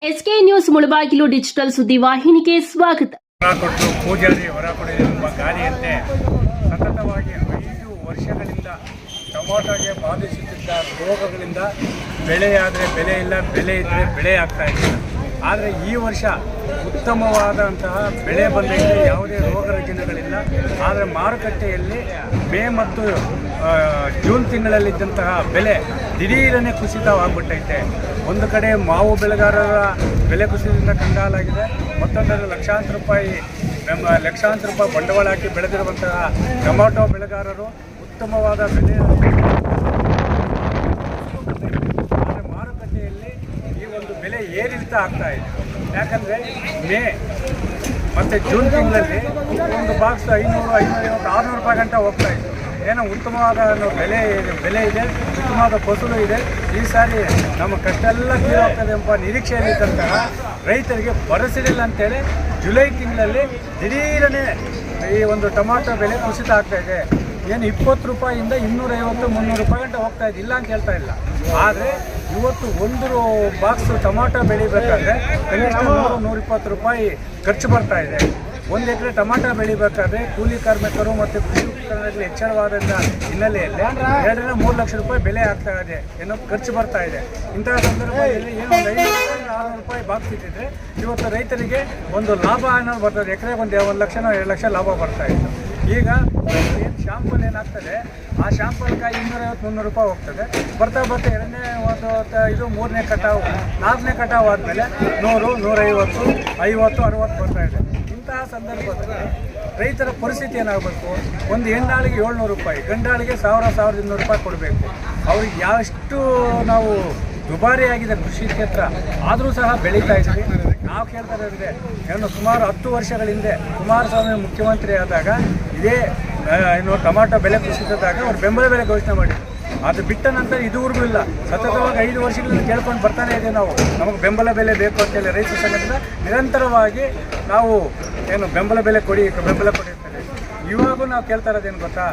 SK news Mulbagal digital ಸುದ್ದಿವಾಹಿನಿಗೆ ಸ್ವಾಗತ. ಪೂಜಾರಿ ಹೊರ ಕೊಡುವ ಗಾಳಿಯಂತೆ ಸತತವಾಗಿ 5 ವರ್ಷಗಳಿಂದ ಟೊಮಾಟೋಗೆ ಬಾಧಿಸುತ್ತಿದ್ದ ರೋಗಗಳಿಂದ ಬೆಳೆಯಾದರೆ ಬೆಲೆ ಇಲ್ಲ, ಬೆಲೆ ಇದ್ದರೆ ಬೆಳೆ ಆಗ್ತಾ ಇದೆ. ಆದರೆ ಈ ವರ್ಷ ಉತ್ತಮವಾದಂತಹ ಬೆಳೆ ಬಂದಿದೆ, ಯಾವುದೇ ರೋಗ ರುಜಿನಗಳಿಲ್ಲ. ಆದರೆ ಮಾರುಕಟ್ಟೆಯಲ್ಲಿ ಮೇ ಮತ್ತು ಜೂನ್ ತಿಂಗಳಲ್ಲಿದ್ದಂತಹ ಬೆಲೆ ದಿಢೀರನೆ ಕುಸಿತವಾಗ್ಬಿಟ್ಟೈತೆ. ಒಂದು ಕಡೆ ಮಾವು ಬೆಳೆಗಾರರ ಬೆಲೆ ಕುಸಿತದಿಂದ ಕಂಗಾಲಾಗಿದೆ, ಮತ್ತೊಂದರಲ್ಲಿ ಲಕ್ಷಾಂತರ ರೂಪಾಯಿ ಬಂಡವಾಳ ಹಾಕಿ ಬೆಳೆದಿರುವಂತಹ ಟೊಮಾಟೊ ಬೆಳೆಗಾರರು ಉತ್ತಮವಾದ ಬೆಲೆ. ಆದರೆ ಮಾರುಕಟ್ಟೆಯಲ್ಲಿ ಈ ಒಂದು ಬೆಲೆ ಏರಿಳಿತ ಆಗ್ತಾ ಇದೆ. ಯಾಕಂದರೆ ಮೇ ಮತ್ತು ಜೂನ್ ತಿಂಗಳಲ್ಲಿ ಒಂದು ಬಾಕ್ಸ್ 500, 550, 600 ರೂಪಾಯಿ ಗಂಟ ಹೋಗ್ತಾ ಇತ್ತು. ಏನೋ ಉತ್ತಮವಾದ ಬೆಲೆ ಇದೆ, ಉತ್ತಮವಾದ ಫಸಲು ಇದೆ. ಈ ಸಾರಿ ನಮ್ಮ ಕಷ್ಟ ಎಲ್ಲ ತೀರೋಗ್ತದೆ ಎಂಬ ನಿರೀಕ್ಷೆಯಲ್ಲಿದ್ದಂತಹ ರೈತರಿಗೆ ಬರಸಿಡಿಲ್ಲ ಅಂತೇಳಿ ಜುಲೈ ತಿಂಗಳಲ್ಲಿ ದಿಢೀರನೆ ಈ ಒಂದು ಟೊಮಾಟೊ ಬೆಲೆ ಕುಸಿತ ಆಗ್ತಾಯಿದೆ. ಏನು 20 ರೂಪಾಯಿಂದ 250, 300 ರೂಪಾಯಿ ಗಂಟೆ ಹೋಗ್ತಾ ಇದೆ, ಇಲ್ಲ ಅಂತ ಹೇಳ್ತಾ ಇಲ್ಲ. ಆದರೆ ಇವತ್ತು ಒಂದು ಬಾಕ್ಸ್ ಟೊಮಾಟೊ ಬೆಳಿಬೇಕಾದ್ರೆ ಕನಿಷ್ಠ 100-120 ರೂಪಾಯಿ ಖರ್ಚು ಬರ್ತಾ ಇದೆ. 1 ಎಕರೆ ಟೊಮಾಟೊ ಬೆಳಿಬೇಕಾದ್ರೆ ಕೂಲಿ ಕಾರ್ಮಿಕರು ಮತ್ತು ಕೃಷಿ ಉಪಕರಣಗಳಲ್ಲಿ ಹೆಚ್ಚಳವಾದ ಹಿನ್ನೆಲೆಯಲ್ಲಿ 2-3 ಲಕ್ಷ ರೂಪಾಯಿ ಬೆಲೆ ಆಗ್ತಾ ಇದೆ, ಏನೋ ಖರ್ಚು ಬರ್ತಾ ಇದೆ. ಇಂತಹ ಸಂದರ್ಭದಲ್ಲಿ ಏನು 500-600 ರೂಪಾಯಿ ಬಾಕ್ಸ್ ಇದ್ದಿದ್ರೆ ಇವತ್ತು ರೈತರಿಗೆ ಒಂದು ಲಾಭ ಅನ್ನೋದು ಬರ್ತದೆ. ಎಕರೆಗೆ ಒಂದು 1 ಲಕ್ಷ 2 ಲಕ್ಷ ಲಾಭ ಬರ್ತಾ ಇತ್ತು. ಈಗ ಏನು ಶಾಂಪಲ್ ಏನಾಗ್ತದೆ, ಆ ಶಾಂಪಲ್ಕಾಯಿ 250-300 ರೂಪಾಯಿ ಹೋಗ್ತದೆ. ಬರ್ತಾ ಎರಡನೇ ಇದು 3ನೇ ಕಟಾವು, 4ನೇ ಕಟಾವು ಆದಮೇಲೆ 100, 150, 50, 60 ಬರ್ತಾ ಇದೆ. ಇಂತಹ ಸಂದರ್ಭದಲ್ಲಿ ರೈತರ ಪರಿಸ್ಥಿತಿ ಏನಾಗಬೇಕು? ಒಂದು ಹೆಣ್ಣಾಳಿಗೆ 700 ರೂಪಾಯಿ, ಗಂಡಾಳಿಗೆ 1000-1200 ರೂಪಾಯಿ ಕೊಡಬೇಕು. ಅವ್ರಿಗೆ ಎಷ್ಟು ನಾವು ದುಬಾರಿಯಾಗಿದೆ ಕೃಷಿ ಕ್ಷೇತ್ರ, ಆದರೂ ಸಹ ಬೆಳೀತಾ ಇದ್ದೀವಿ. ನಾವು ಕೇಳ್ತಾ ಇರೋದ್ರೆ ಏನು ಸುಮಾರು 10 ವರ್ಷಗಳ ಹಿಂದೆ ಕುಮಾರಸ್ವಾಮಿ ಮುಖ್ಯಮಂತ್ರಿ ಆದಾಗ ಇದೇ ಟೊಮಾಟೊ ಬೆಲೆ ಕುಸಿದಾಗ ಅವ್ರು ಬೆಂಬಲ ಬೆಲೆ ಘೋಷಣೆ ಮಾಡಿದ್ರು. ಅದು ಬಿಟ್ಟ ನಂತರ ಇದುವರೆಗೂ ಇಲ್ಲ. ಸತತವಾಗಿ 5 ವರ್ಷಗಳಿಂದ ಕೇಳ್ಕೊಂಡು ಬರ್ತಾನೆ ಇದೆ. ನಾವು ನಮಗೆ ಬೆಂಬಲ ಬೆಲೆ ಬೇಕು ಅಂತೇಳಿ ರೈತ ಸಂಘದಿಂದ ನಿರಂತರವಾಗಿ ನಾವು ಬೆಂಬಲ ಬೆಲೆ ಕೊಡಿರ್ತೇವೆ. ಇವಾಗೂ ನಾವು ಕೇಳ್ತಾ ಇರೋದೇನು ಗೊತ್ತಾ,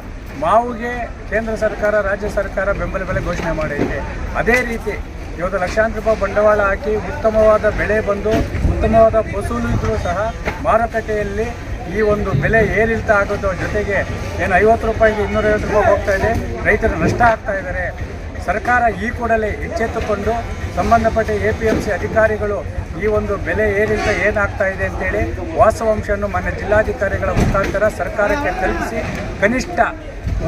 ಮಾವಿಗೆ ಕೇಂದ್ರ ಸರ್ಕಾರ, ರಾಜ್ಯ ಸರ್ಕಾರ ಬೆಂಬಲ ಬೆಲೆ ಘೋಷಣೆ ಮಾಡಿದೆ. ಅದೇ ರೀತಿ ಇವತ್ತು ಲಕ್ಷಾಂತರ ರೂಪಾಯಿ ಬಂಡವಾಳ ಹಾಕಿ ಉತ್ತಮವಾದ ಬೆಳೆ ಬಂದು ಉತ್ತಮವಾದ ಫಸಲು ಇದ್ದರೂ ಸಹ ಮಾರುಕಟ್ಟೆಯಲ್ಲಿ ಈ ಒಂದು ಬೆಲೆ ಏರಿಳಿತ ಆಗೋದ್ರ ಜೊತೆಗೆ 50 ರೂಪಾಯಿಗೆ 250 ರೂಪಾಯಿ ಹೋಗ್ತಾ ಇದೆ. ರೈತರು ನಷ್ಟ ಆಗ್ತಾ ಇದ್ದಾರೆ. ಸರ್ಕಾರ ಈ ಕೂಡಲೇ ಎಚ್ಚೆತ್ತುಕೊಂಡು ಸಂಬಂಧಪಟ್ಟ APMC ಅಧಿಕಾರಿಗಳು ಈ ಒಂದು ಬೆಲೆ ಏರಿಳಿತ ಏನಾಗ್ತಾ ಇದೆ ಅಂತೇಳಿ ವಾಸ್ತವಾಂಶವನ್ನು ಮಾನ್ಯ ಜಿಲ್ಲಾಧಿಕಾರಿಗಳ ಮುಖಾಂತರ ಸರ್ಕಾರಕ್ಕೆ ತಲುಪಿಸಿ ಕನಿಷ್ಠ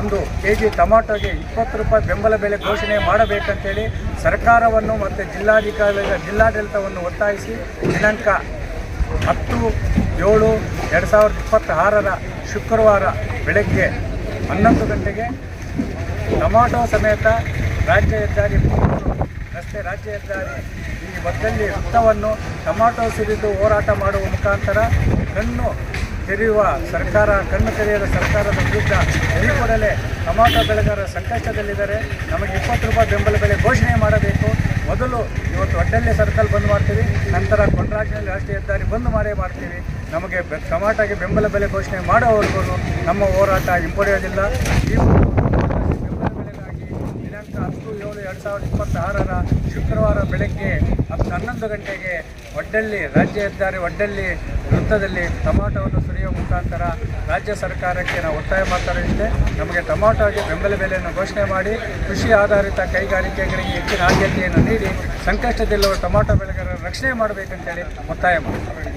1 kg ಟೊಮಾಟೋಗೆ 20 ರೂಪಾಯಿ ಬೆಂಬಲ ಬೆಲೆ ಘೋಷಣೆ ಮಾಡಬೇಕಂತೇಳಿ ಸರ್ಕಾರವನ್ನು ಮತ್ತು ಜಿಲ್ಲಾಡಳಿತವನ್ನು ಒತ್ತಾಯಿಸಿ ದಿನಾಂಕ 10/7/2026 ಶುಕ್ರವಾರ ಬೆಳಗ್ಗೆ 11 ಗಂಟೆಗೆ ಟೊಮಾಟೊ ಸಮೇತ ರಾಜ್ಯ ಹೆದ್ದಾರಿ ರಾಜ್ಯ ಹೆದ್ದಾರಿ ಈ ಮಧ್ಯದಲ್ಲಿ ವೃತ್ತವನ್ನು ಟೊಮಾಟೊ ಸುರಿದು ಹೋರಾಟ ಮಾಡುವ ಮುಖಾಂತರ ಕಣ್ಣು ತೆರೆಯದ ಸರ್ಕಾರದ ವಿರುದ್ಧ ಈ ಕೂಡಲೇ ಟೊಮಾಟೊ ಬೆಳೆಗಾರರ ಸಂಕಷ್ಟದಲ್ಲಿದ್ದಾರೆ. ನಮಗೆ 20 ರೂಪಾಯಿ ಬೆಂಬಲ ಬೆಲೆ ಘೋಷಣೆ ಮಾಡಬೇಕು. ಮೊದಲು ಇವತ್ತು ಒಡ್ಡಲ್ಲಿ ಸರ್ಕಲ್ ಬಂದ್ ಮಾಡ್ತೀವಿ, ನಂತರ ಕೊಂಡರಾಜಿನಲ್ಲಿ ರಾಷ್ಟ್ರೀಯ ಹೆದ್ದಾರಿ ಬಂದ್ ಮಾಡ್ತೀವಿ. ನಮಗೆ ಟೊಮಾಟೋಗೆ ಬೆಂಬಲ ಬೆಲೆ ಘೋಷಣೆ ಮಾಡೋವರೆಗೂ ನಮ್ಮ ಹೋರಾಟ ಹಿಂಪಡೆಯೋದಿಲ್ಲ. ಈ ಬೆಂಬಲ ಬೆಲೆಗಾಗಿ ದಿನಾಂಕ 10/7/2026 ಶುಕ್ರವಾರ ಬೆಳಗ್ಗೆ 11 ಗಂಟೆಗೆ ರಾಜ್ಯ ಹೆದ್ದಾರಿ ಒಡ್ಡಲ್ಲಿ ವೃತ್ತದಲ್ಲಿ ಟೊಮಾಟೋವನ್ನು ಸುರಿಯುವ ಮುಖಾಂತರ ರಾಜ್ಯ ಸರ್ಕಾರಕ್ಕೆ ನಾವು ಒತ್ತಾಯ ಮಾಡ್ತಾ ಇದ್ದೆ. ನಮಗೆ ಟೊಮಾಟೋಗೆ ಬೆಂಬಲ ಬೆಲೆಯನ್ನು ಘೋಷಣೆ ಮಾಡಿ ಕೃಷಿ ಆಧಾರಿತ ಕೈಗಾರಿಕೆಗಳಿಗೆ ಹೆಚ್ಚಿನ ಆದ್ಯತೆಯನ್ನು ನೀಡಿ ಸಂಕಷ್ಟದಲ್ಲಿರುವ ಟೊಮಾಟೊ ಬೆಳೆಗಾರರ ರಕ್ಷಣೆ ಮಾಡಬೇಕಂತೇಳಿ ಒತ್ತಾಯ ಮಾಡ್ತಾರೆ.